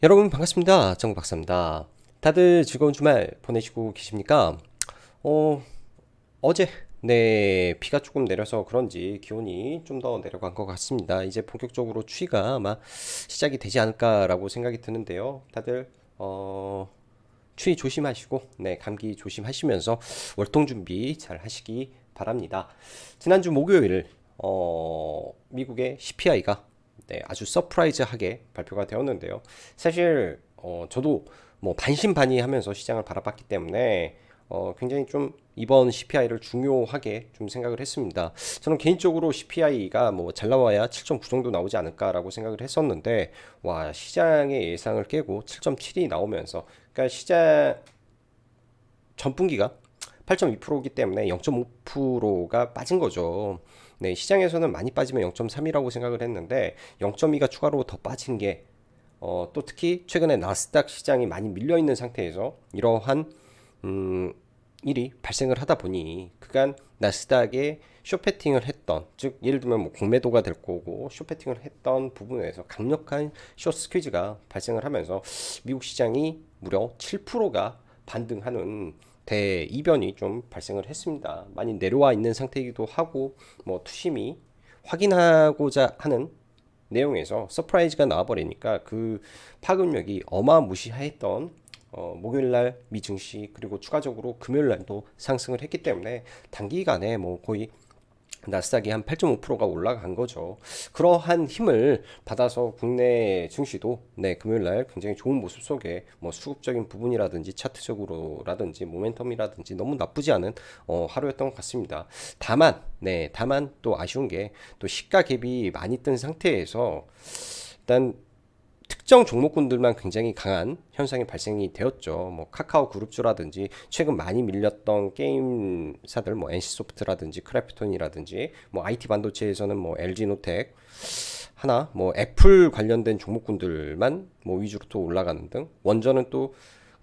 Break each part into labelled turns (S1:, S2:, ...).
S1: 여러분 반갑습니다. 정우 박사입니다. 다들 즐거운 주말 보내시고 계십니까? 어, 어제 비가 조금 내려서 그런지 기온이 좀 더 내려간 것 같습니다. 이제 본격적으로 추위가 아마 시작이 되지 않을까라고 생각이 드는데요. 다들 추위 조심하시고 감기 조심하시면서 월동 준비 잘 하시기 바랍니다. 지난주 목요일 미국의 CPI가 아주 서프라이즈하게 발표가 되었는데요. 사실 저도 뭐 반신반의하면서 시장을 바라봤기 때문에 굉장히 좀 이번 CPI를 중요하게 좀 생각을 했습니다. 저는 개인적으로 CPI가 뭐 잘 나와야 7.9 정도 나오지 않을까라고 생각을 했었는데 와 시장의 예상을 깨고 7.7이 나오면서 그러니까 시장 전분기가 8.2%이기 때문에 0.5%가 빠진 거죠. 네, 시장에서는 많이 빠지면 0.3이라고 생각을 했는데 0.2가 추가로 더 빠진 게 또 특히 최근에 나스닥 시장이 많이 밀려 있는 상태에서 이러한 일이 발생을 하다 보니 그간 나스닥에 쇼패팅을 했던 즉 예를 들면 뭐 공매도가 될 거고 쇼패팅을 했던 부분에서 강력한 숏 스퀴즈가 발생을 하면서 미국 시장이 무려 7%가 반등하는 대이변이 좀 발생을 했습니다. 많이 내려와 있는 상태이기도 하고 뭐 투심이 확인하고자 하는 내용에서 서프라이즈가 나와버리니까 그 파급력이 어마무시했던 목요일날 미 증시 그리고 추가적으로 금요일날도 상승을 했기 때문에 단기간에 뭐 거의 나스닥이 한 8.5%가 올라간 거죠. 그러한 힘을 받아서 국내 증시도 금요일날 굉장히 좋은 모습 속에 뭐 수급적인 부분이라든지 차트적으로라든지 모멘텀이라든지 너무 나쁘지 않은 하루였던 것 같습니다. 다만 또 아쉬운 게 또 시가 갭이 많이 뜬 상태에서 일단 특정 종목군들만 굉장히 강한 현상이 발생이 되었죠. 뭐 카카오 그룹주라든지 최근 많이 밀렸던 게임사들 뭐 NC소프트라든지 크래프톤이라든지 뭐 IT 반도체에서는 뭐 LG노텍 하나 뭐 애플 관련된 종목군들만 뭐 위주로 또 올라가는 등 원전은 또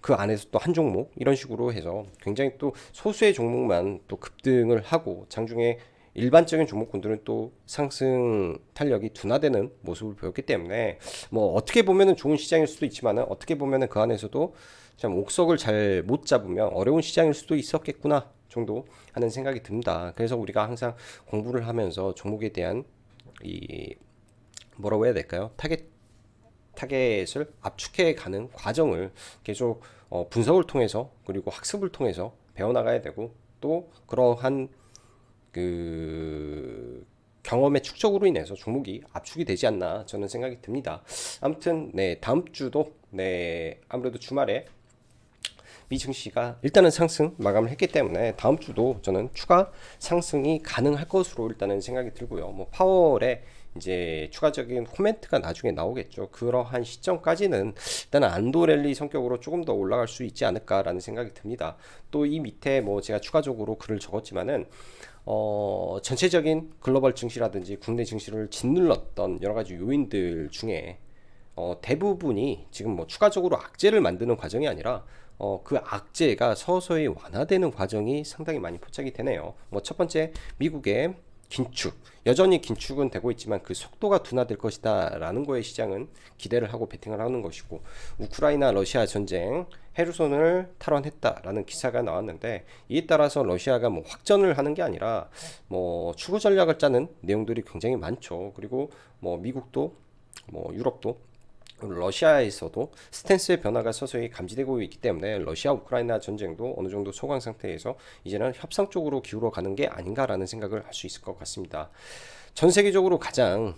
S1: 그 안에서 또 한 종목 이런 식으로 해서 굉장히 또 소수의 종목만 또 급등을 하고 장중에 일반적인 종목군들은 또 상승 탄력이 둔화되는 모습을 보였기 때문에 뭐 어떻게 보면은 좋은 시장일 수도 있지만은 어떻게 보면은 그 안에서도 참 옥석을 잘 못 잡으면 어려운 시장일 수도 있었겠구나 정도 하는 생각이 듭니다. 그래서 우리가 항상 공부를 하면서 종목에 대한 이 뭐라고 해야 될까요? 타겟을 압축해 가는 과정을 계속 분석을 통해서 그리고 학습을 통해서 배워나가야 되고 또 그러한 그 경험의 축적으로 인해서 종목이 압축이 되지 않나 저는 생각이 듭니다. 아무튼 다음 주도 아무래도 주말에 미 증시가 일단은 상승 마감을 했기 때문에 다음 주도 저는 추가 상승이 가능할 것으로 일단은 생각이 들고요. 뭐 파월의 이제 추가적인 코멘트가 나중에 나오겠죠. 그러한 시점까지는 일단은 안도 랠리 성격으로 조금 더 올라갈 수 있지 않을까라는 생각이 듭니다. 또 이 밑에 뭐 제가 추가적으로 글을 적었지만은 전체적인 글로벌 증시라든지 국내 증시를 짓눌렀던 여러 가지 요인들 중에 대부분이 지금 뭐 추가적으로 악재를 만드는 과정이 아니라 그 악재가 서서히 완화되는 과정이 상당히 많이 포착이 되네요. 뭐 첫 번째 미국의 긴축 여전히 긴축은 되고 있지만 그 속도가 둔화될 것이다 라는 거에 시장은 기대를 하고 베팅을 하는 것이고 우크라이나 러시아 전쟁 헤르손을 탈환했다라는 기사가 나왔는데 이에 따라서 러시아가 뭐 확전을 하는 게 아니라 뭐 추구 전략을 짜는 내용들이 굉장히 많죠. 그리고 뭐 미국도 뭐 유럽도 러시아에서도 스탠스의 변화가 서서히 감지되고 있기 때문에 러시아 우크라이나 전쟁도 어느 정도 소강 상태에서 이제는 협상 쪽으로 기울어 가는 게 아닌가라는 생각을 할 수 있을 것 같습니다. 전 세계적으로 가장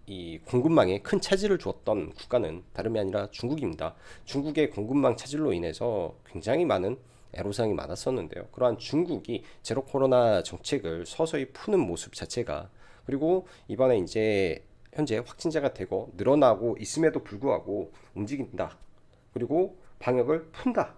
S1: 이 공급망에 큰 차질을 주었던 국가는 다름이 아니라 중국입니다. 중국의 공급망 차질로 인해서 굉장히 많은 애로사항이 많았었는데요. 그러한 중국이 제로 코로나 정책을 서서히 푸는 모습 자체가 그리고 이번에 이제 현재 확진자가 되고 늘어나고 있음에도 불구하고 움직인다. 그리고 방역을 푼다.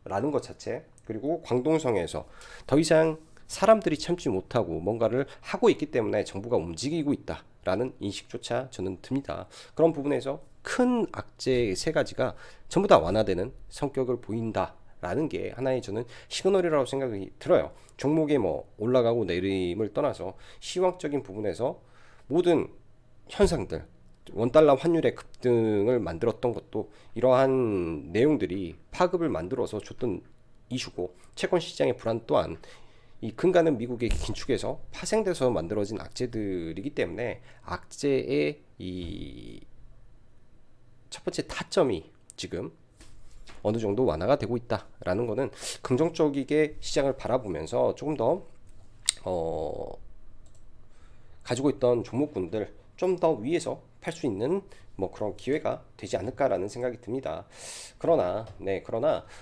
S1: 라는 것 자체. 그리고 광동성에서 더 이상 사람들이 참지 못하고 뭔가를 하고 있기 때문에 정부가 움직이고 있다. 라는 인식조차 저는 듭니다. 그런 부분에서 큰 악재 세 가지가 전부 다 완화되는 성격을 보인다. 라는 게 하나의 저는 시그널이라고 생각이 들어요. 종목의 뭐 올라가고 내림을 떠나서 시황적인 부분에서 모든 현상들 원달러 환율의 급등을 만들었던 것도 이러한 내용들이 파급을 만들어서 줬던 이슈고, 채권 시장의 불안 또한 이 근간은 미국의 긴축에서 파생돼서 만들어진 악재들이기 때문에 악재의 이 첫 번째 타점이 지금 어느 정도 완화가 되고 있다라는 거는 긍정적이게 시장을 바라보면서 조금 더 가지고 있던 종목군들 좀 더 위에서 팔 수 있는 뭐 그런 기회가 되지 않을까라는 생각이 듭니다. 그러나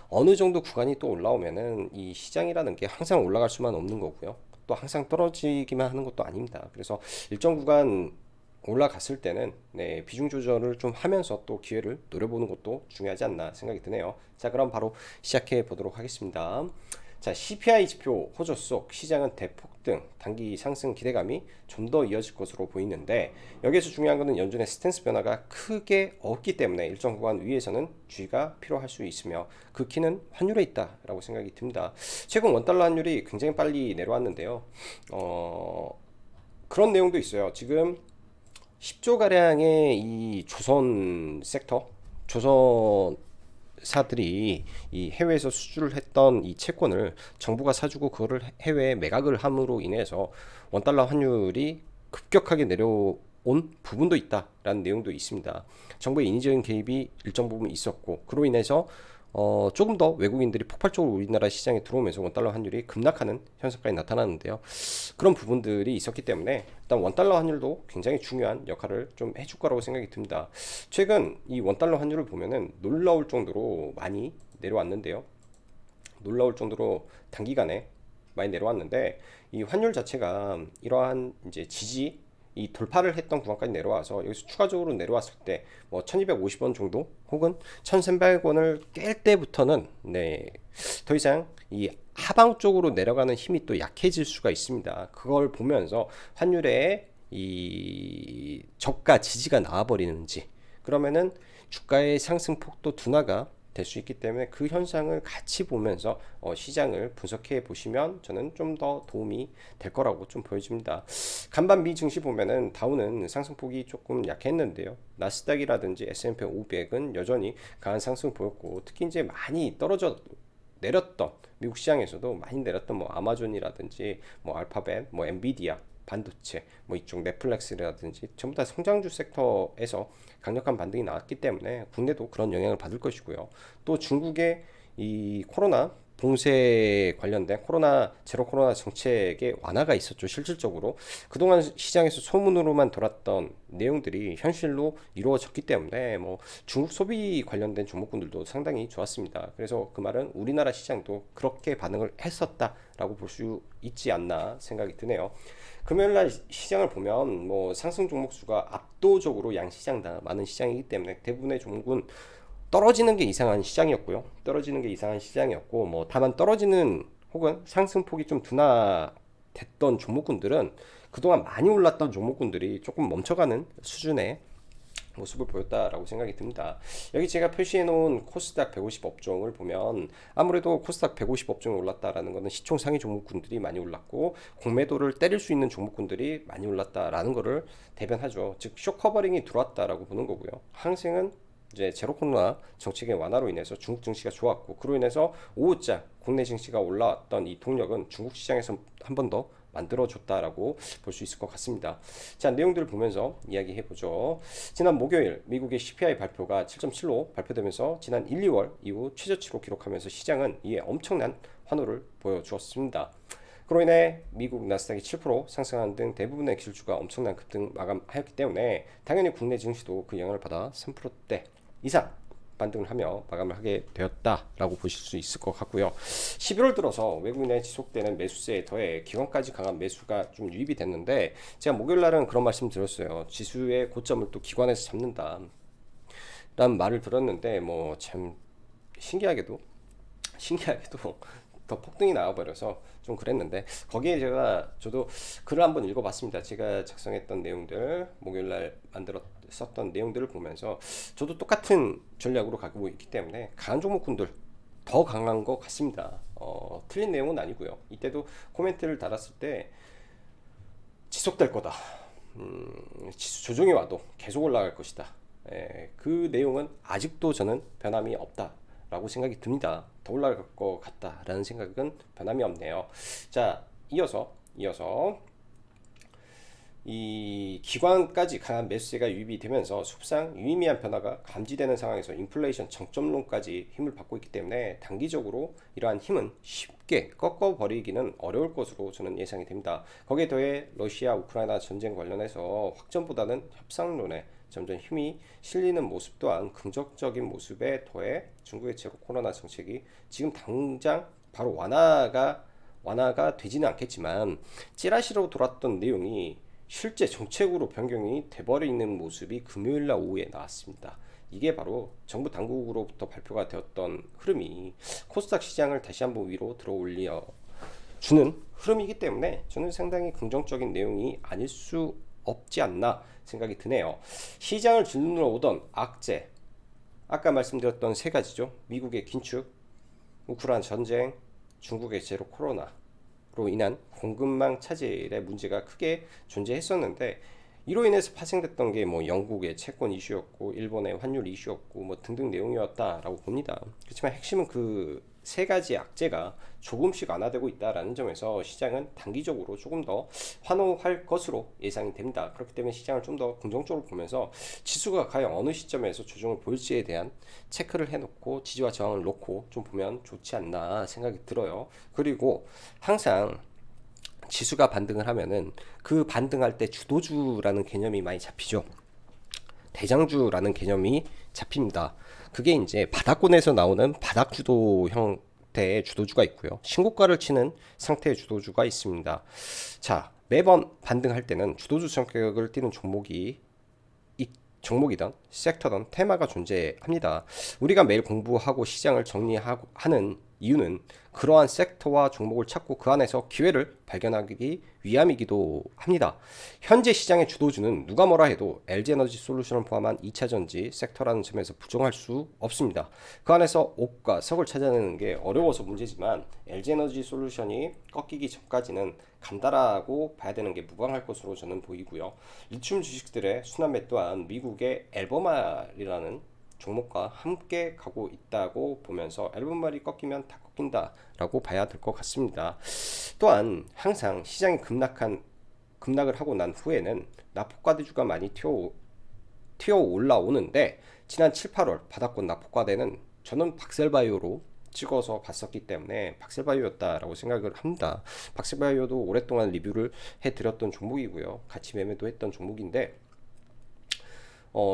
S1: 어느 정도 구간이 또 올라오면은 이 시장이라는 게 항상 올라갈 수만 없는 거고요. 또 항상 떨어지기만 하는 것도 아닙니다. 그래서 일정 구간 올라갔을 때는 비중 조절을 좀 하면서 또 기회를 노려보는 것도 중요하지 않나 생각이 드네요. 자, 그럼 바로 시작해 보도록 하겠습니다. 자, CPI 지표 호조 속 시장은 대폭등, 단기 상승 기대감이 좀 더 이어질 것으로 보이는데, 여기에서 중요한 것은 연준의 스탠스 변화가 크게 없기 때문에 일정 구간 위에서는 주의가 필요할 수 있으며, 그 키는 환율에 있다라고 생각이 듭니다. 최근 원달러 환율이 굉장히 빨리 내려왔는데요. 그런 내용도 있어요. 지금 10조 가량의 이 조선 섹터, 조선 사들이 이 해외에서 수주를 했던 이 채권을 정부가 사주고 그거를 해외에 매각을 함으로 인해서 원달러 환율이 급격하게 내려온 부분도 있다라는 내용도 있습니다. 정부의 인위적인 개입이 일정 부분 있었고, 그로 인해서 조금 더 외국인들이 폭발적으로 우리나라 시장에 들어오면서 원달러 환율이 급락하는 현상까지 나타나는데요. 그런 부분들이 있었기 때문에 일단 원달러 환율도 굉장히 중요한 역할을 좀 해줄 거라고 생각이 듭니다. 최근 이 원달러 환율을 보면은 놀라울 정도로 많이 내려왔는데요. 놀라울 정도로 단기간에 많이 내려왔는데, 이 환율 자체가 이러한 이제 지지 이 돌파를 했던 구간까지 내려와서 여기서 추가적으로 내려왔을 때 뭐 1250원 정도 혹은 1300원을 깰 때부터는 더 이상 이 하방 쪽으로 내려가는 힘이 또 약해질 수가 있습니다. 그걸 보면서 환율의 이 저가 지지가 나와버리는지, 그러면은 주가의 상승폭도 둔화가 될 수 있기 때문에 그 현상을 같이 보면서 시장을 분석해 보시면 저는 좀 더 도움이 될 거라고 좀 보여집니다. 간밤 미 증시 보면은 다우는 상승폭이 조금 약했는데요. 나스닥이라든지 S&P 500은 여전히 강한 상승을 보였고, 특히 이제 많이 내렸던 미국 시장에서도 많이 내렸던 뭐 아마존이라든지 뭐 알파벳, 뭐 엔비디아, 반도체, 뭐 이쪽 넷플릭스라든지 전부 다 성장주 섹터에서 강력한 반등이 나왔기 때문에 국내도 그런 영향을 받을 것이고요. 또 중국의 이 코로나 봉쇄 관련된 제로 코로나 정책의 완화가 있었죠. 실질적으로 그동안 시장에서 소문으로만 돌았던 내용들이 현실로 이루어졌기 때문에 뭐 중국 소비 관련된 종목군들도 상당히 좋았습니다. 그래서 그 말은 우리나라 시장도 그렇게 반응을 했었다라고 볼 수 있지 않나 생각이 드네요. 금요일날 시장을 보면 뭐 상승 종목 수가 압도적으로 양시장 다 많은 시장이기 때문에 대부분의 종목은 떨어지는 게 이상한 시장이었고요. 떨어지는 게 이상한 시장이었고, 뭐 다만 떨어지는 혹은 상승폭이 좀 둔화됐던 종목군들은 그동안 많이 올랐던 종목군들이 조금 멈춰가는 수준의 모습을 보였다라고 생각이 듭니다. 여기 제가 표시해 놓은 코스닥 150 업종을 보면 아무래도 코스닥 150 업종이 올랐다라는 것은 시총 상위 종목군들이 많이 올랐고, 공매도를 때릴 수 있는 종목군들이 많이 올랐다라는 것을 대변하죠. 즉 쇼커버링이 들어왔다라고 보는 거고요. 항생은 이제 제로 코로나 정책의 완화로 인해서 중국 증시가 좋았고, 그로 인해서 5호자 국내 증시가 올라왔던 이 동력은 중국 시장에서 한 번 더 만들어줬다라고 볼 수 있을 것 같습니다. 자, 내용들을 보면서 이야기해 보죠. 지난 목요일 미국의 CPI 발표가 7.7로 발표되면서 지난 1, 2월 이후 최저치로 기록하면서 시장은 이에 엄청난 환호를 보여주었습니다. 그로 인해 미국 나스닥이 7% 상승하는 등 대부분의 기술주가 엄청난 급등 마감하였기 때문에 당연히 국내 증시도 그 영향을 받아 3%대 이상 반등을 하며 마감을 하게 되었다라고 보실 수 있을 것 같고요. 11월 들어서 외국인의 지속되는 매수세에 더해 기관까지 강한 매수가 좀 유입이 됐는데, 제가 목요일 날은 그런 말씀 드렸어요. 지수의 고점을 또 기관에서 잡는다 라는 말을 들었는데, 뭐 참 신기하게도 더 폭등이 나와버려서 좀 그랬는데, 거기에 저도 글을 한번 읽어봤습니다. 제가 작성했던 내용들, 목요일날 썼던 내용들을 보면서 저도 똑같은 전략으로 가고 있기 때문에 강한 종목군들 더 강한 것 같습니다. 틀린 내용은 아니고요. 이때도 코멘트를 달았을 때 지속될 거다, 지수 조정이 와도 계속 올라갈 것이다. 그 내용은 아직도 저는 변함이 없다라고 생각이 듭니다. 더 올라갈 것 같다라는 생각은 변함이 없네요. 자, 이어서 이 기관까지 강한 매수세가 유입이 되면서 숲상 유의미한 변화가 감지되는 상황에서 인플레이션 정점론까지 힘을 받고 있기 때문에 단기적으로 이러한 힘은 쉽게 꺾어버리기는 어려울 것으로 저는 예상이 됩니다. 거기에 더해 러시아 우크라이나 전쟁 관련해서 확전보다는 협상론에 점점 힘이 실리는 모습 또한 긍정적인 모습에 더해 중국의 제로 코로나 정책이 지금 당장 바로 완화가 되지는 않겠지만 찌라시로 돌았던 내용이 실제 정책으로 변경이 돼버리는 모습이 금요일날 오후에 나왔습니다. 이게 바로 정부 당국으로부터 발표가 되었던 흐름이 코스닥 시장을 다시 한번 위로 들어올려 주는 흐름이기 때문에 저는 상당히 긍정적인 내용이 아닐 수 없지 않나 생각이 드네요. 시장을 질러 오던 악재, 아까 말씀드렸던 세 가지죠. 미국의 긴축, 우크라이나 전쟁, 중국의 제로 코로나 로 인한 공급망 차질의 문제가 크게 존재했었는데, 이로 인해서 파생됐던 게 뭐 영국의 채권 이슈였고 일본의 환율 이슈였고 뭐 등등 내용이었다라고 봅니다. 그렇지만 핵심은 그 세 가지 악재가 조금씩 완화되고 있다라는 점에서 시장은 단기적으로 조금 더 환호할 것으로 예상이 됩니다. 그렇기 때문에 시장을 좀 더 긍정적으로 보면서 지수가 과연 어느 시점에서 조정을 보일지에 대한 체크를 해놓고 지지와 저항을 놓고 좀 보면 좋지 않나 생각이 들어요. 그리고 항상 지수가 반등을 하면은 그 반등할 때 주도주라는 개념이 많이 잡히죠. 대장주라는 개념이 잡힙니다. 그게 이제 바닥권에서 나오는 바닥주도 형태의 주도주가 있고요. 신고가를 치는 상태의 주도주가 있습니다. 자, 매번 반등할 때는 주도주 성격을 띠는 종목이든 섹터든 테마가 존재합니다. 우리가 매일 공부하고 시장을 정리하는 이유는 그러한 섹터와 종목을 찾고 그 안에서 기회를 발견하기 위함이기도 합니다. 현재 시장의 주도주는 누가 뭐라 해도 LG에너지솔루션을 포함한 2차전지 섹터라는 점에서 부정할 수 없습니다. 그 안에서 옥과 석을 찾아내는 게 어려워서 문제지만 LG에너지솔루션이 꺾이기 전까지는 간다라고 봐야 되는 게 무방할 것으로 저는 보이고요. 리튬 주식들의 순환매 또한 미국의 엘버말이라는 종목과 함께 가고 있다고 보면서 엘버말이 꺾이면 다 꺾인다라고 봐야 될 것 같습니다. 또한 항상 시장이 급락을 하고 난 후에는 낙폭과대주가 많이 튀어 올라오는데, 지난 7, 8월 바닥권 낙폭과대는 저는 박셀바이오로 찍어서 봤었기 때문에 박셀바이오였다라고 생각을 합니다. 박셀바이오도 오랫동안 리뷰를 해드렸던 종목이고요. 같이 매매도 했던 종목인데,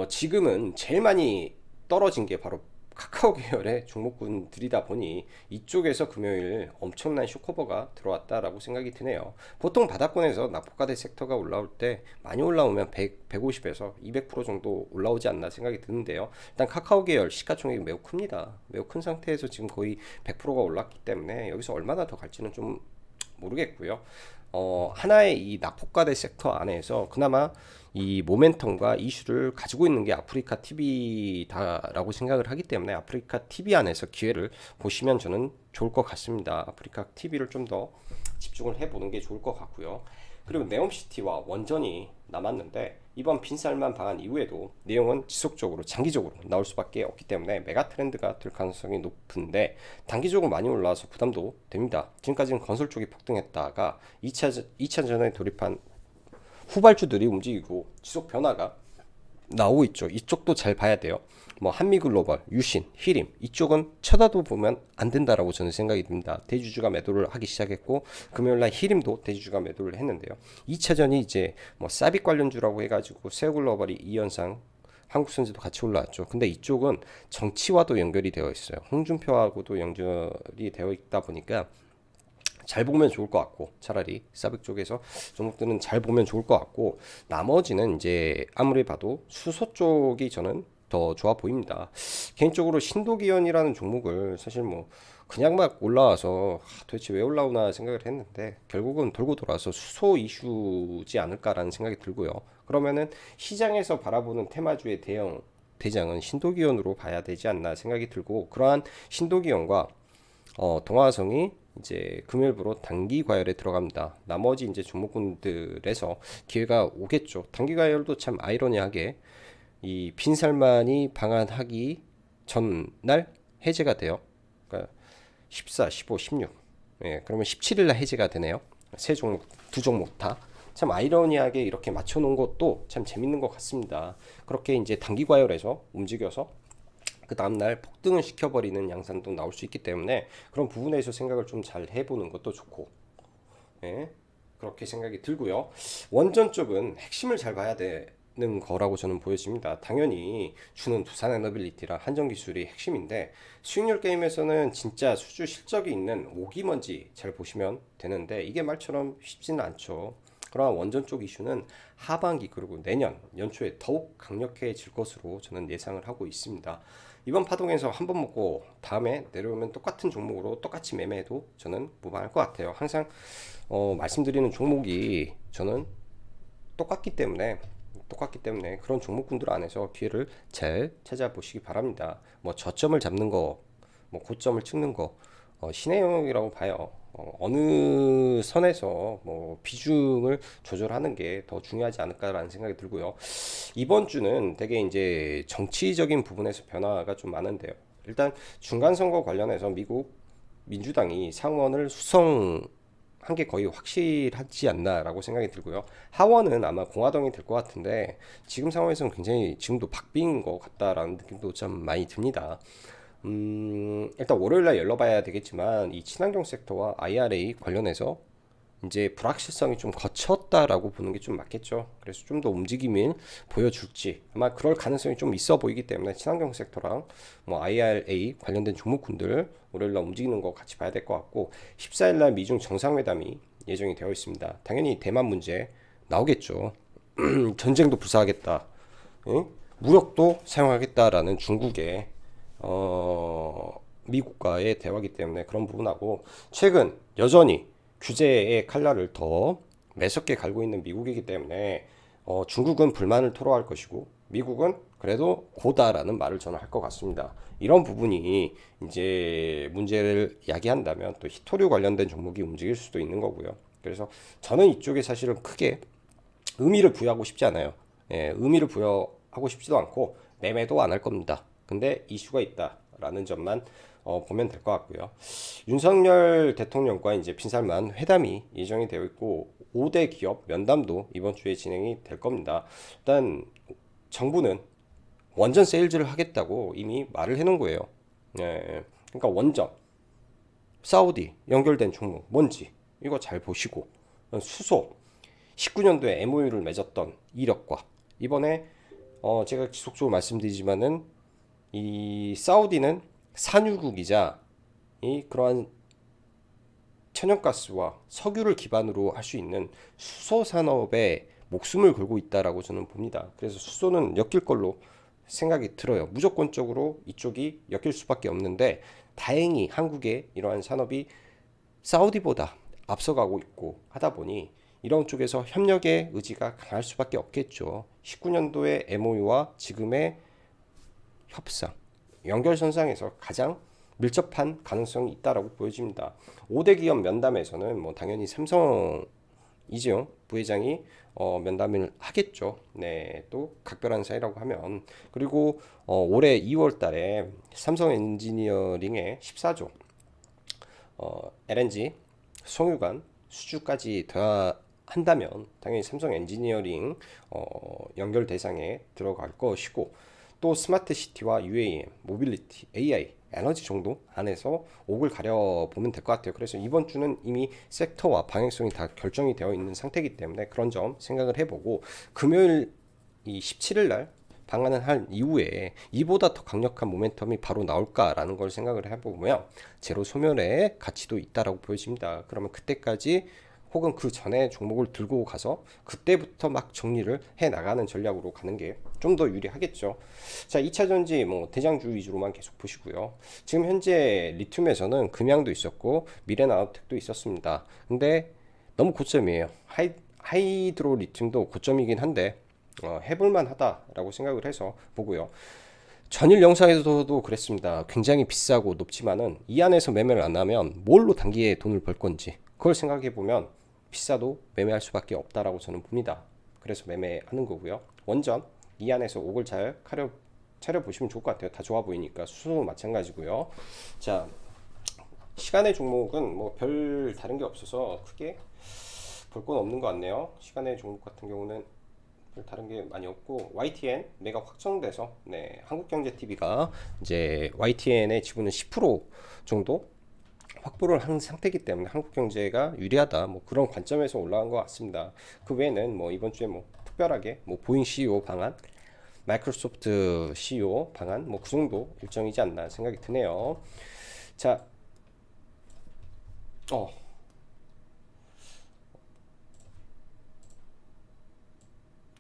S1: 지금은 제일 많이 떨어진 게 바로 카카오 계열의 종목군들이다 보니 이쪽에서 금요일 엄청난 쇼커버가 들어왔다라고 생각이 드네요. 보통 바닥권에서 낙폭과대 섹터가 올라올 때 많이 올라오면 100, 150에서 200% 정도 올라오지 않나 생각이 드는데요. 일단 카카오 계열 시가총액이 매우 큽니다. 매우 큰 상태에서 지금 거의 100%가 올랐기 때문에 여기서 얼마나 더 갈지는 좀 모르겠고요. 하나의 이 낙폭과대 섹터 안에서 그나마 이 모멘텀과 이슈를 가지고 있는 게 아프리카 TV다라고 생각을 하기 때문에 아프리카 TV 안에서 기회를 보시면 저는 좋을 것 같습니다. 아프리카 TV를 좀 더 집중을 해보는 게 좋을 것 같고요. 그리고 네옴시티와 원전이 남았는데, 이번 빈살만 방한 이후에도 내용은 지속적으로 장기적으로 나올 수밖에 없기 때문에 메가 트렌드가 될 가능성이 높은데, 단기적으로 많이 올라와서 부담도 됩니다. 지금까지는 건설 쪽이 폭등했다가 2차전에 돌입한 후발주들이 움직이고 지속 변화가 나오고 있죠. 이쪽도 잘 봐야 돼요. 뭐 한미글로벌, 유신, 히림, 이쪽은 쳐다도 보면 안 된다라고 저는 생각이 듭니다. 대주주가 매도를 하기 시작했고 금요일날 히림도 대주주가 매도를 했는데요. 2차전이 이제 뭐 사빅 관련주라고 해가지고 세우글로벌이 2연상, 한국선지도 같이 올라왔죠. 근데 이쪽은 정치와도 연결이 되어 있어요. 홍준표하고도 연결이 되어 있다 보니까 잘 보면 좋을 것 같고, 차라리 사빅 쪽에서 종목들은 잘 보면 좋을 것 같고, 나머지는 이제 아무리 봐도 수소 쪽이 저는 더 좋아 보입니다. 개인적으로 신도기현이라는 종목을 사실 뭐 그냥 막 올라와서 도대체 왜 올라오나 생각을 했는데, 결국은 돌고 돌아서 수소 이슈지 않을까라는 생각이 들고요. 그러면은 시장에서 바라보는 테마주의 대장은 신도기현으로 봐야 되지 않나 생각이 들고, 그러한 신도기현과 동화성이 이제 금일부로 단기 과열에 들어갑니다. 나머지 이제 종목군들에서 기회가 오겠죠. 단기 과열도 참 아이러니하게 이 빈살만이 방한하기 전날 해제가 돼요. 그러니까 14, 15, 16. 예, 그러면 17일 날 해제가 되네요. 세 종목, 두 종목 다. 참 아이러니하게 이렇게 맞춰놓은 것도 참 재밌는 것 같습니다. 그렇게 이제 단기 과열에서 움직여서 그 다음날 폭등을 시켜버리는 양상도 나올 수 있기 때문에 그런 부분에서 생각을 좀 잘 해보는 것도 좋고, 예, 그렇게 생각이 들고요. 원전 쪽은 핵심을 잘 봐야 되는 거라고 저는 보여집니다. 당연히 주는 두산에너빌리티랑 한전기술이 핵심인데 수익률 게임에서는 진짜 수주 실적이 있는 오기먼지 잘 보시면 되는데 이게 말처럼 쉽지는 않죠. 그러나 원전 쪽 이슈는 하반기 그리고 내년 연초에 더욱 강력해질 것으로 저는 예상을 하고 있습니다. 이번 파동에서 한 번 먹고 다음에 내려오면 똑같은 종목으로 똑같이 매매해도 저는 무방할 것 같아요. 항상 말씀드리는 종목이 저는 똑같기 때문에 그런 종목군들 안에서 기회를 잘 찾아보시기 바랍니다. 뭐 저점을 잡는 거, 뭐 고점을 찍는 거 신의 영역이라고 봐요. 어느 선에서 뭐 비중을 조절하는 게 더 중요하지 않을까라는 생각이 들고요. 이번 주는 되게 이제 정치적인 부분에서 변화가 좀 많은데요. 일단 중간 선거 관련해서 미국 민주당이 상원을 수성한 게 거의 확실하지 않나라고 생각이 들고요. 하원은 아마 공화당이 될 것 같은데 지금 상황에서는 굉장히 지금도 박빙인 것 같다라는 느낌도 좀 많이 듭니다. 일단 월요일날 열러봐야 되겠지만 이 친환경 섹터와 IRA 관련해서 이제 불확실성이 좀 거쳤다라고 보는 게 좀 맞겠죠. 그래서 좀 더 움직임을 보여줄지 아마 그럴 가능성이 좀 있어 보이기 때문에 친환경 섹터랑 뭐 IRA 관련된 종목군들 월요일날 움직이는 거 같이 봐야 될 것 같고 14일날 미중 정상회담이 예정이 되어 있습니다. 당연히 대만 문제 나오겠죠. 전쟁도 불사하겠다, 응? 무력도 사용하겠다라는 중국의 미국과의 대화이기 때문에 그런 부분하고 최근 여전히 규제의 칼날을 더 매섭게 갈고 있는 미국이기 때문에 중국은 불만을 토로할 것이고 미국은 그래도 고다라는 말을 저는 할 것 같습니다. 이런 부분이 이제 문제를 야기한다면 또 히토류 관련된 종목이 움직일 수도 있는 거고요. 그래서 저는 이쪽에 사실은 크게 의미를 부여하고 싶지 않아요. 예, 의미를 부여하고 싶지도 않고 매매도 안 할 겁니다. 근데 이슈가 있다라는 점만 보면 될 것 같고요. 윤석열 대통령과 이제 빈살만 회담이 예정이 되어 있고 5대 기업 면담도 이번 주에 진행이 될 겁니다. 일단 정부는 원전 세일즈를 하겠다고 이미 말을 해놓은 거예요. 예, 그러니까 원전, 사우디 연결된 종목 뭔지 이거 잘 보시고 수소 19년도에 MOU를 맺었던 이력과 이번에 제가 지속적으로 말씀드리지만은 이 사우디는 산유국이자 이 그러한 천연가스와 석유를 기반으로 할 수 있는 수소 산업에 목숨을 걸고 있다라고 저는 봅니다. 그래서 수소는 엮일 걸로 생각이 들어요. 무조건적으로 이쪽이 엮일 수밖에 없는데 다행히 한국의 이러한 산업이 사우디보다 앞서가고 있고 하다 보니 이런 쪽에서 협력의 의지가 강할 수밖에 없겠죠. 19년도의 MOU와 지금의 협상, 연결선상에서 가장 밀접한 가능성이 있다라고 보여집니다. 5대 기업 면담에서는 뭐 당연히 삼성 이재용 부회장이 면담을 하겠죠. 네, 또 각별한 사이라고 하면 그리고 올해 2월 달에 삼성 엔지니어링의 14조 LNG 송유관 수주까지 한다면 당연히 삼성 엔지니어링 연결 대상에 들어갈 것이고 또 스마트 시티와 UAM, 모빌리티, AI, 에너지 정도 안에서 옥을 가려보면 될 것 같아요. 그래서 이번 주는 이미 섹터와 방향성이 다 결정이 되어 있는 상태이기 때문에 그런 점 생각을 해보고 금요일 이 17일 날 방한을 한 이후에 이보다 더 강력한 모멘텀이 바로 나올까라는 걸 생각을 해보면 제로 소멸의 가치도 있다라고 보여집니다. 그러면 그때까지 혹은 그 전에 종목을 들고 가서 그때부터 막 정리를 해 나가는 전략으로 가는 게 좀 더 유리하겠죠. 자, 2차 전지 뭐 대장주 위주로만 계속 보시고요. 지금 현재 리튬에서는 금양도 있었고 미래나우텍도 있었습니다. 근데 너무 고점이에요. 하이드로 리튬도 고점이긴 한데 해볼만 하다라고 생각을 해서 보고요. 전일 영상에서도 그랬습니다. 굉장히 비싸고 높지만은 이 안에서 매매를 안 하면 뭘로 단기에 돈을 벌 건지 그걸 생각해 보면 비싸도 매매할 수밖에 없다라고 저는 봅니다. 그래서 매매하는 거고요. 원전 이 안에서 옥을 잘 차려 보시면 좋을 것 같아요. 다 좋아 보이니까 수소 마찬가지고요. 자, 시간의 종목은 뭐 별 다른 게 없어서 크게 볼 건 없는 것 같네요. 시간의 종목 같은 경우는 별 다른 게 많이 없고 YTN 매가 확정돼서 네, 한국경제TV가 이제 YTN의 지분은 10% 정도 확보를 한 상태이기 때문에 한국경제가 유리하다 뭐 그런 관점에서 올라간 것 같습니다. 그 외에는 뭐 이번 주에 뭐 특별하게 뭐 보잉 CEO 방안, 마이크로소프트 CEO 방안 뭐 그 정도 일정이지 않나 생각이 드네요. 자, 어,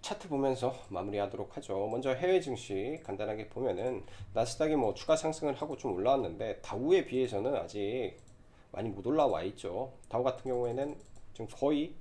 S1: 차트 보면서 마무리하도록 하죠. 먼저 해외 증시 간단하게 보면은 나스닥이 뭐 추가 상승을 하고 좀 올라왔는데 다우에 비해서는 아직 많이 못 올라와 있죠. 다우 같은 경우에는 지금 거의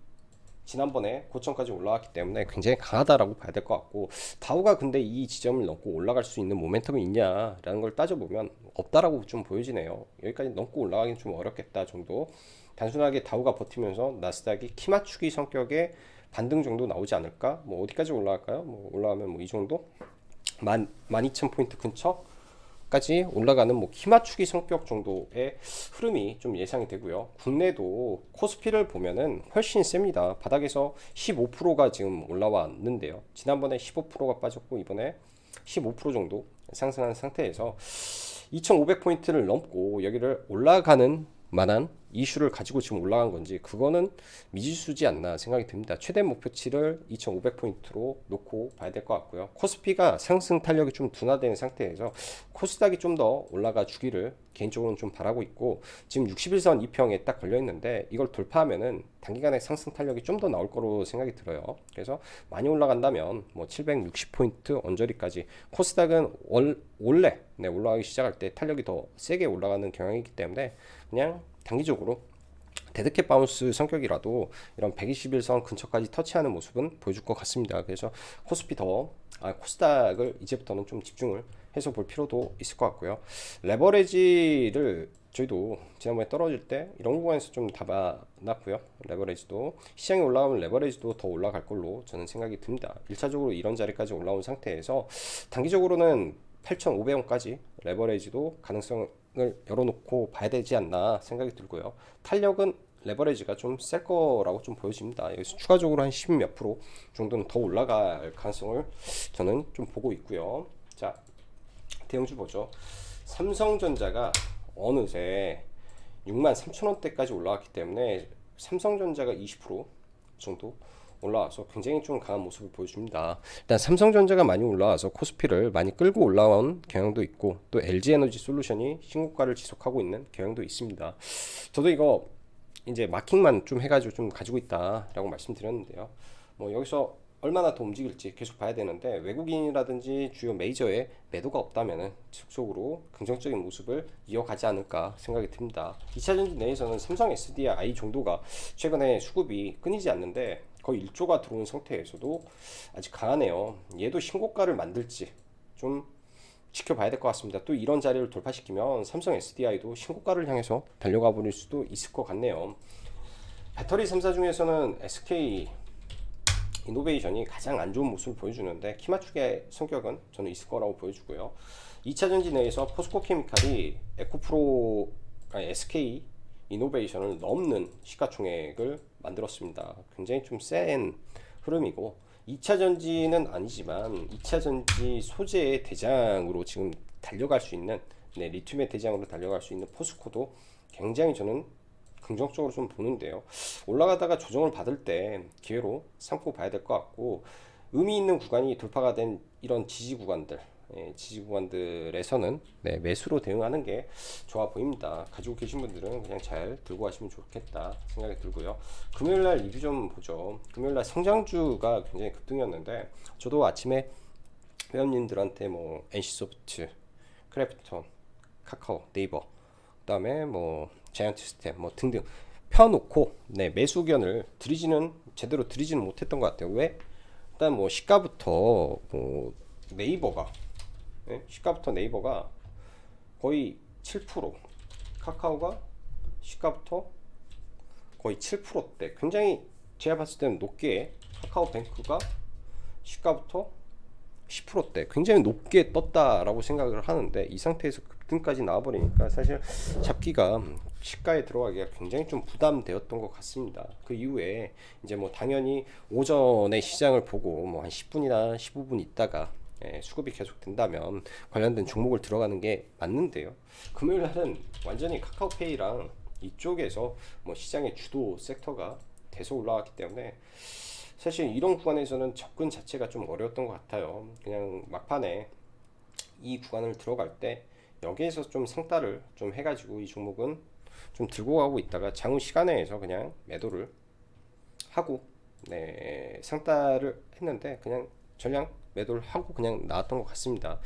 S1: 지난번에 고점까지 올라왔기 때문에 굉장히 강하다라고 봐야 될 것 같고 다우가 근데 이 지점을 넘고 올라갈 수 있는 모멘텀이 있냐라는 걸 따져보면 없다라고 좀 보여지네요. 여기까지 넘고 올라가기는 좀 어렵겠다 정도. 단순하게 다우가 버티면서 나스닥이 키 맞추기 성격의 반등 정도 나오지 않을까? 뭐 어디까지 올라갈까요? 뭐 올라가면 뭐 이 정도? 12,000포인트 근처까지 올라가는 뭐 키 맞추기 성격 정도의 흐름이 좀 예상이 되고요. 국내도 코스피를 보면은 훨씬 셉니다. 바닥에서 15%가 지금 올라왔는데요. 지난번에 15%가 빠졌고 이번에 15% 정도 상승한 상태에서 2,500포인트를 넘고 여기를 올라가는 만한 이슈를 가지고 지금 올라간 건지 그거는 미지수지 않나 생각이 듭니다. 최대 목표치를 2,500포인트로 놓고 봐야 될 것 같고요. 코스피가 상승 탄력이 좀 둔화되는 상태에서 코스닥이 좀 더 올라가 주기를 개인적으로는 좀 바라고 있고 지금 61선 2평에 딱 걸려 있는데 이걸 돌파하면은 단기간에 상승 탄력이 좀 더 나올 거로 생각이 들어요. 그래서 많이 올라간다면 뭐 760포인트 언저리까지 코스닥은 원래 네, 올라가기 시작할 때 탄력이 더 세게 올라가는 경향이기 때문에 그냥 단기적으로 데드캣 바운스 성격이라도 이런 121선 근처까지 터치하는 모습은 보여줄 것 같습니다. 그래서 코스닥을 이제부터는 좀 집중을 해서 볼 필요도 있을 것 같고요. 레버리지를 저희도 지난번에 떨어질 때 이런 구간에서 좀 잡아놨고요. 레버리지도 시장이 올라가면 레버리지도 더 올라갈 걸로 저는 생각이 듭니다. 1차적으로 이런 자리까지 올라온 상태에서 단기적으로는 8,500원까지 레버리지도 가능성을 열어놓고 봐야 되지 않나 생각이 들고요. 탄력은 레버리지가 좀 셀 거라고 좀 보여집니다. 여기서 추가적으로 한 10 몇 프로 정도는 더 올라갈 가능성을 저는 좀 보고 있고요. 자, 대형주 보죠. 삼성전자가 어느새 63,000원대까지 올라왔기 때문에 삼성전자가 20% 정도 올라와서 굉장히 좀 강한 모습을 보여줍니다. 일단 삼성전자가 많이 올라와서 코스피를 많이 끌고 올라온 경향도 있고 또 LG에너지 솔루션이 신고가를 지속하고 있는 경향도 있습니다. 저도 이거 이제 마킹만 좀 해가지고 좀 가지고 있다라고 말씀드렸는데요. 뭐 여기서 얼마나 더 움직일지 계속 봐야 되는데 외국인이라든지 주요 메이저의 매도가 없다면은 지속적으로 긍정적인 모습을 이어가지 않을까 생각이 듭니다. 2차전지 내에서는 삼성 SDI 정도가 최근에 수급이 끊이지 않는데 거의 1조가 들어온 상태에서도 아직 강하네요. 얘도 신고가를 만들지 좀 지켜봐야 될 것 같습니다. 또 이런 자리를 돌파시키면 삼성 SDI도 신고가를 향해서 달려가 버릴 수도 있을 것 같네요. 배터리 3사 중에서는 SK 이노베이션이 가장 안 좋은 모습을 보여주는데 키맞추기의 성격은 저는 있을 거라고 보여주고요. 2차 전지 내에서 포스코 케미칼이 SK 이노베이션을 넘는 시가총액을 만들었습니다. 굉장히 좀 센 흐름이고 2차 전지는 아니지만 2차 전지 소재의 대장으로 지금 달려갈 수 있는 네, 리튬의 대장으로 달려갈 수 있는 포스코도 굉장히 저는 긍정적으로 좀 보는데요. 올라가다가 조정을 받을 때 기회로 삼고 봐야 될 것 같고 의미 있는 구간이 돌파가 된 이런 지지 구간들 지지 구간들에서는 네, 매수로 대응하는 게 좋아 보입니다. 가지고 계신 분들은 그냥 잘 들고 가시면 좋겠다 생각이 들고요. 금요일날 리뷰 좀 보죠. 금요일날 성장주가 굉장히 급등이었는데 저도 아침에 회원님들한테 뭐 NC소프트, 크래프톤, 카카오, 네이버 그다음에 뭐 자이언트 시스템 뭐 등등 펴놓고 네, 매수 의견을 제대로 드리지는 못했던 것 같아요. 왜? 일단 뭐 시가부터 뭐 네이버가 예? 시가부터 네이버가 거의 7%, 카카오가 시가부터 거의 7%대, 굉장히 제가 봤을 때는 높게, 카카오뱅크가 시가부터 10%대 굉장히 높게 떴다라고 생각을 하는데, 이 상태에서 급등까지 나와버리니까 사실 잡기가, 시가에 들어가기가 굉장히 좀 부담되었던 것 같습니다. 그 이후에 이제 뭐 당연히 오전에 시장을 보고 뭐 한 10분이나 15분 있다가 수급이 계속 된다면 관련된 종목을 들어가는 게 맞는데요. 금요일 날은 완전히 카카오페이랑 이쪽에서 뭐 시장의 주도 섹터가 계속 올라왔기 때문에 사실 이런 구간에서는 접근 자체가 좀 어려웠던 것 같아요. 그냥 막판에 이 구간을 들어갈 때 여기에서 좀 상따를 좀 해가지고 이 종목은 좀 들고 가고 있다가 장후 시간에서 그냥 매도를 하고, 네, 상따를 했는데 그냥 전량 매도를 하고 그냥 나왔던 것 같습니다.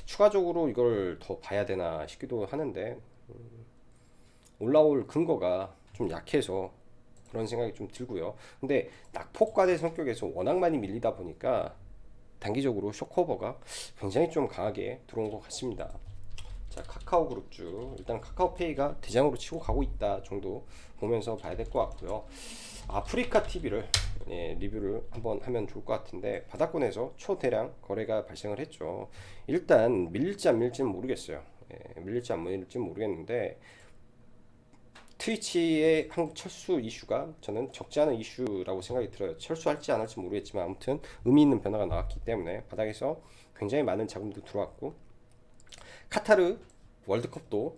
S1: 추가적으로 이걸 더 봐야 되나 싶기도 하는데, 올라올 근거가 좀 약해서 그런 생각이 좀 들고요. 근데 낙폭과대 성격에서 워낙 많이 밀리다 보니까 단기적으로 쇼커버가 굉장히 좀 강하게 들어온 것 같습니다. 자, 카카오 그룹주 일단 카카오페이가 대장으로 치고 가고 있다 정도 보면서 봐야 될 것 같고요. 아프리카 TV를 리뷰를 한번 하면 좋을 것 같은데, 바닥권에서 초대량 거래가 발생을 했죠. 일단 밀릴지 안 밀릴지는 모르겠어요. 밀릴지 안 밀릴지 모르겠는데, 트위치의 한국 철수 이슈가 저는 적지 않은 이슈라고 생각이 들어요. 철수할지 안 할지 모르겠지만 아무튼 의미 있는 변화가 나왔기 때문에 바닥에서 굉장히 많은 자금도 들어왔고, 카타르 월드컵도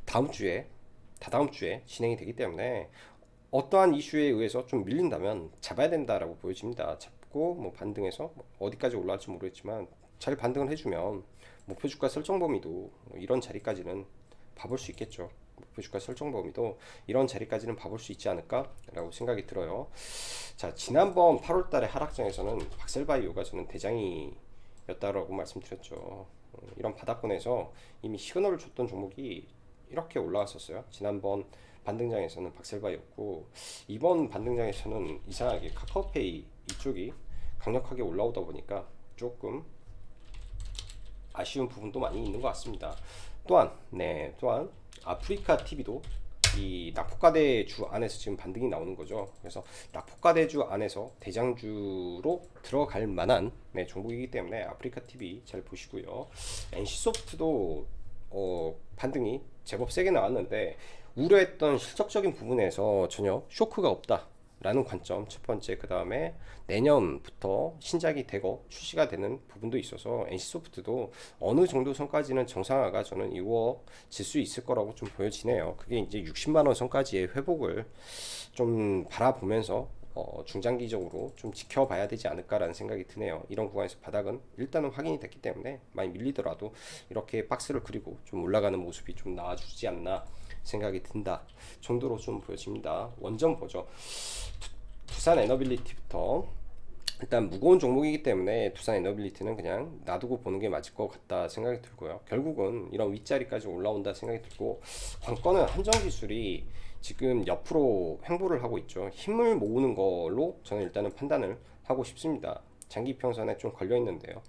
S1: 다음 주에, 다다음 주에 진행이 되기 때문에 어떠한 이슈에 의해서 좀 밀린다면 잡아야 된다라고 보여집니다. 잡고 뭐 반등해서 뭐 어디까지 올라갈지 모르겠지만 잘 반등을 해주면 목표 주가 설정 범위도 이런 자리까지는 봐볼 수 있겠죠. 목표 주가 설정 범위도 이런 자리까지는 봐볼 수 있지 않을까라고 생각이 들어요. 자, 지난번 8월달에 하락장에서는 박셀바이오가 저는 대장이었다라고 말씀드렸죠. 이런 바닥권에서 이미 시그널을 줬던 종목이 이렇게 올라왔었어요. 지난번 반등장에서는 박셀바이었고, 이번 반등장에서는 이상하게 카카오페이 이쪽이 강력하게 올라오다 보니까 조금 아쉬운 부분도 많이 있는 것 같습니다. 또한 아프리카 TV도 이 낙폭과대주 안에서 지금 반등이 나오는 거죠. 그래서 낙폭과대주 안에서 대장주로 들어갈 만한 종목이기 때문에 아프리카 TV 잘 보시고요. NC소프트도 반등이 제법 세게 나왔는데 우려했던 실적적인 부분에서 전혀 쇼크가 없다 라는 관점 첫 번째, 그 다음에 내년부터 신작이 되고 출시가 되는 부분도 있어서 NC소프트도 어느 정도 선까지는 정상화가 저는 이루어질 수 있을 거라고 좀 보여지네요. 그게 이제 60만원 선까지의 회복을 좀 바라보면서 중장기적으로 좀 지켜봐야 되지 않을까라는 생각이 드네요. 이런 구간에서 바닥은 일단은 확인이 됐기 때문에 많이 밀리더라도 이렇게 박스를 그리고 좀 올라가는 모습이 좀 나와주지 않나 생각이 든다 정도로 좀 보여집니다. 원전 보죠. 두산 에너빌리티부터, 일단 무거운 종목이기 때문에 두산 에너빌리티는 그냥 놔두고 보는 게 맞을 것 같다 생각이 들고요. 결국은 이런 윗자리까지 올라온다 생각이 들고, 관건은 한정기술이 지금 옆으로 횡보를 하고 있죠. 힘을 모으는 걸로 저는 일단은 판단을 하고 싶습니다. 장기 평선에 좀 걸려 있는데요.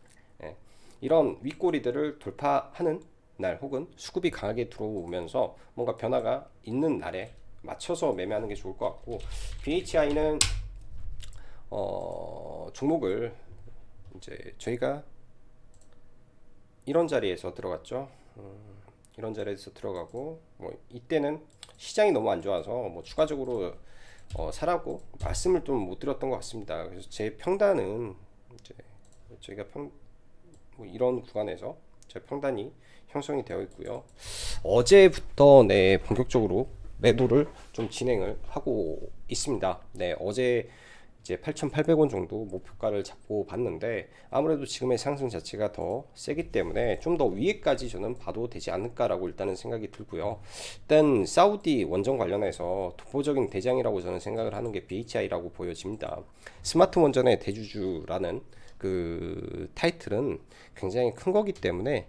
S1: 예. 이런 윗꼬리들을 돌파하는 날 혹은 수급이 강하게 들어오면서 뭔가 변화가 있는 날에 맞춰서 매매하는 게 좋을 것 같고, BHI는 종목을 이제 저희가 이런 자리에서 들어갔죠. 이런 자리에서 들어가고, 뭐 이때는 시장이 너무 안 좋아서 뭐 추가적으로 사라고 말씀을 좀 못 드렸던 것 같습니다. 그래서 제 평단은 이제 저희가 뭐 이런 구간에서 제 평단이 형성이 되어 있고요. 어제부터 본격적으로 매도를 좀 진행을 하고 있습니다. 어제 이제 8,800원 정도 목표가를 잡고 봤는데 아무래도 지금의 상승 자체가 더 세기 때문에 좀 더 위에까지 저는 봐도 되지 않을까라고 일단은 생각이 들고요. 일단 사우디 원전 관련해서 독보적인 대장이라고 저는 생각을 하는 게 BHI라고 보여집니다. 스마트 원전의 대주주라는 그 타이틀은 굉장히 큰 거기 때문에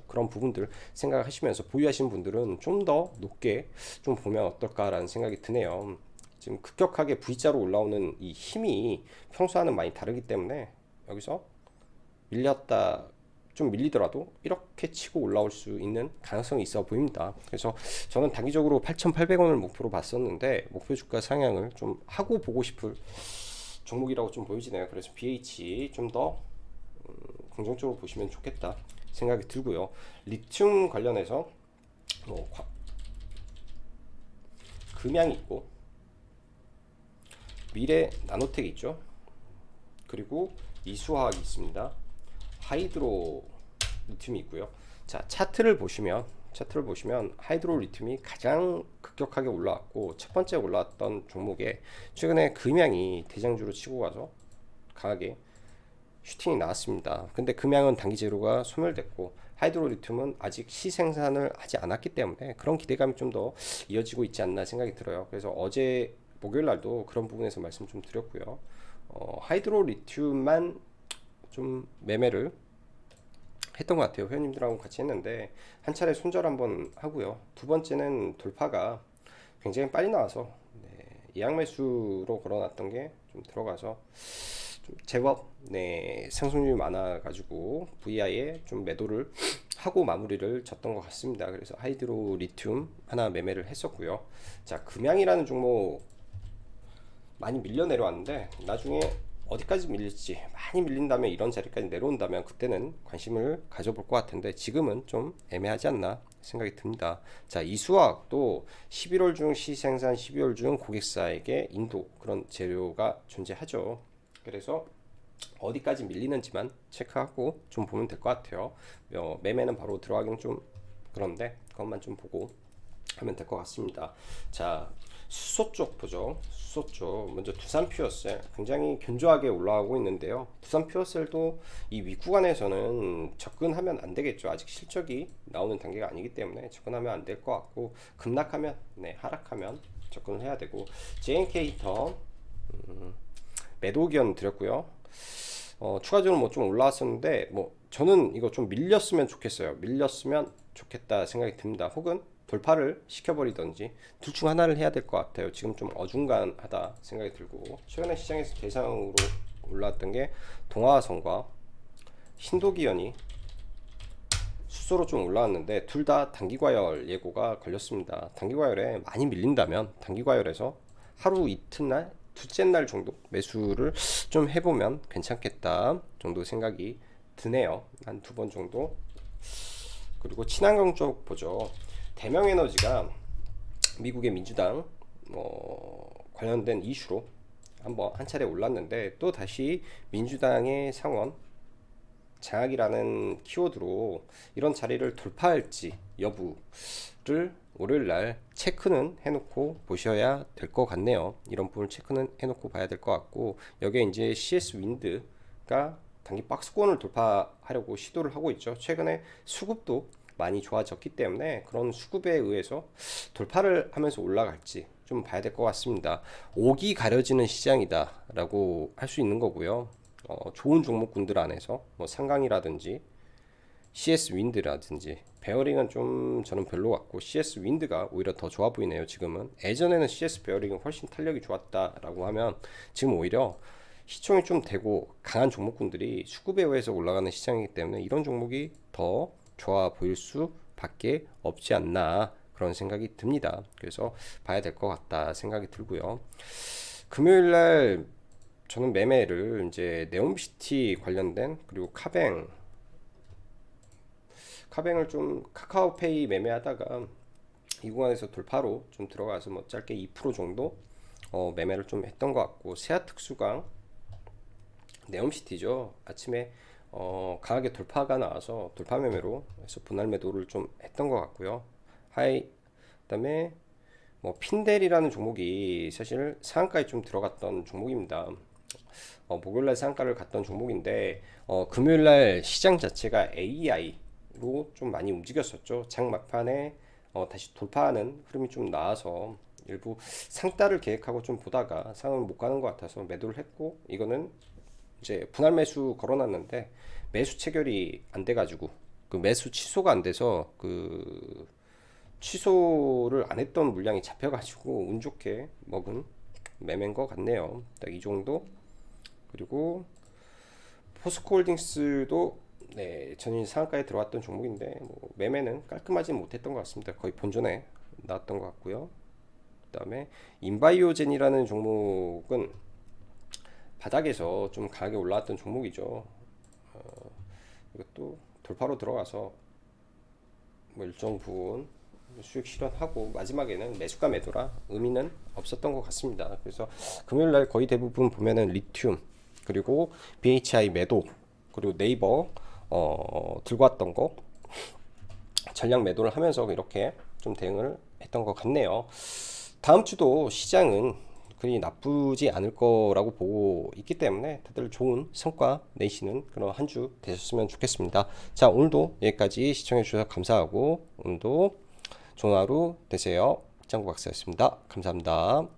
S1: 그런 부분들 생각하시면서 보유하신 분들은 좀 더 높게 좀 보면 어떨까라는 생각이 드네요. 지금 급격하게 V자로 올라오는 이 힘이 평소와는 많이 다르기 때문에 여기서 밀렸다 좀 밀리더라도 이렇게 치고 올라올 수 있는 가능성이 있어 보입니다. 그래서 저는 단기적으로 8,800원을 목표로 봤었는데 목표 주가 상향을 좀 하고 보고 싶을 종목이라고 좀 보여지네요. 그래서 BH 좀 더 긍정적으로 보시면 좋겠다 생각이 들고요. 리튬 관련해서 뭐 금양이 있고 미래 나노텍 있죠. 그리고 이수화학이 있습니다. 하이드로 리튬이 있고요. 자, 차트를 보시면 하이드로 리튬이 가장 급격하게 올라왔고 첫 번째 올라왔던 종목에 최근에 금양이 대장주로 치고 가서 강하게 슈팅이 나왔습니다. 근데 금양은 단기 재료가 소멸됐고 하이드로 리튬은 아직 시생산을 하지 않았기 때문에 그런 기대감이 좀 더 이어지고 있지 않나 생각이 들어요. 그래서 어제 목요일 날도 그런 부분에서 말씀 좀 드렸고요. 하이드로 리튬만 좀 매매를 했던 것 같아요. 회원님들하고 같이 했는데 한 차례 손절 한번 하고요. 두 번째는 돌파가 굉장히 빨리 나와서 예약 매수로 걸어놨던 게 좀 들어가서 좀 제법 상승률이 많아가지고 VI에 좀 매도를 하고 마무리를 졌던 것 같습니다. 그래서 하이드로 리튬 하나 매매를 했었고요. 자, 금양이라는 종목 많이 밀려 내려왔는데 나중에 어디까지 밀릴지 많이 밀린다면 이런 자리까지 내려온다면 그때는 관심을 가져볼 것 같은데 지금은 좀 애매하지 않나 생각이 듭니다. 자, 이수학도 11월 중 시생산 12월 중 고객사에게 인도 그런 재료가 존재하죠. 그래서 어디까지 밀리는지만 체크하고 좀 보면 될 것 같아요. 매매는 바로 들어가기는 좀 그런데 그것만 좀 보고 하면 될 것 같습니다. 자, 수소 쪽 보죠. 수소 쪽 먼저 두산 퓨어셀 굉장히 견조하게 올라가고 있는데요. 두산 퓨어셀도 이 윗구간에서는 접근하면 안 되겠죠. 아직 실적이 나오는 단계가 아니기 때문에 접근하면 안 될 것 같고 급락하면 하락하면 접근을 해야 되고 JNK 히터 매도 의견 드렸고요. 추가적으로 뭐 좀 올라왔었는데 뭐 저는 이거 좀 밀렸으면 좋겠어요. 밀렸으면 좋겠다 생각이 듭니다. 혹은 돌파를 시켜버리던지 둘 중 하나를 해야 될 것 같아요. 지금 좀 어중간하다 생각이 들고 최근에 시장에서 대상으로 올라왔던 게 동아화성과 신도기현이 수소로 좀 올라왔는데 둘 다 단기과열 예고가 걸렸습니다. 단기과열에 많이 밀린다면 단기과열에서 하루 이튿날 둘째 날 정도 매수를 좀 해보면 괜찮겠다 정도 생각이 드네요. 한 두 번 정도. 그리고 친환경 쪽 보죠. 대명에너지가 미국의 민주당 관련된 이슈로 한번 한 차례 올랐는데 또 다시 민주당의 상원 장악이라는 키워드로 이런 자리를 돌파할지 여부를 월요일날 체크는 해놓고 보셔야 될 것 같네요. 이런 부분을 체크는 해놓고 봐야 될 것 같고 여기에 이제 CS 윈드가 단기 박스권을 돌파하려고 시도를 하고 있죠. 최근에 수급도 많이 좋아졌기 때문에 그런 수급에 의해서 돌파를 하면서 올라갈지 좀 봐야 될 것 같습니다. 옥이 가려지는 시장이다 라고 할 수 있는 거고요. 좋은 종목군들 안에서 뭐 상강이라든지 CS 윈드라든지 베어링은 좀 저는 별로 같고 CS 윈드가 오히려 더 좋아 보이네요. 지금은 예전에는 CS 베어링은 훨씬 탄력이 좋았다라고 하면 지금 오히려 시총이 좀 되고 강한 종목군들이 수급에 의해서 올라가는 시장이기 때문에 이런 종목이 더 좋아 보일 수밖에 없지 않나 그런 생각이 듭니다. 그래서 봐야 될 것 같다 생각이 들고요. 금요일날 저는 매매를 이제 네옴시티 관련된 그리고 카뱅을 좀 카카오페이 매매하다가 이 구간에서 돌파로 좀 들어가서 뭐 짧게 2% 정도 매매를 좀 했던 것 같고 세아특수강 네옴시티죠. 아침에 강하게 돌파가 나와서 돌파 매매로 해서 분할 매도를 좀 했던 것 같고요. 그다음에 뭐 핀델이라는 종목이 사실 상한가에 좀 들어갔던 종목입니다. 목요일날 상한가를 갔던 종목인데 금요일날 시장 자체가 AI로 좀 많이 움직였었죠. 장 막판에 다시 돌파하는 흐름이 좀 나와서 일부 상따를 계획하고 좀 보다가 상을 못 가는 것 같아서 매도를 했고 이거는 이제 분할 매수 걸어놨는데 매수 체결이 안 돼가지고 그 매수 취소가 안 돼서 그 취소를 안 했던 물량이 잡혀가지고 운 좋게 먹은 매매인 것 같네요. 딱 이 정도. 그리고 포스코홀딩스도 네, 저는 상한가에 들어왔던 종목인데 뭐 매매는 깔끔하지 못했던 것 같습니다. 거의 본전에 나왔던 것 같고요. 그다음에 인바이오젠이라는 종목은 바닥에서 좀 강하게 올라왔던 종목이죠. 이것도 돌파로 들어가서 뭐 일정 부분 수익 실현하고 마지막에는 매수가 매도라 의미는 없었던 것 같습니다. 그래서 금요일 날 거의 대부분 보면은 리튬 그리고 BHI 매도 그리고 네이버 들고 왔던 거 전량 매도를 하면서 이렇게 좀 대응을 했던 것 같네요. 다음 주도 시장은 그리 나쁘지 않을 거라고 보고 있기 때문에 다들 좋은 성과 내시는 그런 한 주 되셨으면 좋겠습니다. 자, 오늘도 여기까지 시청해 주셔서 감사하고 오늘도 좋은 하루 되세요. 짱구 박사였습니다. 감사합니다.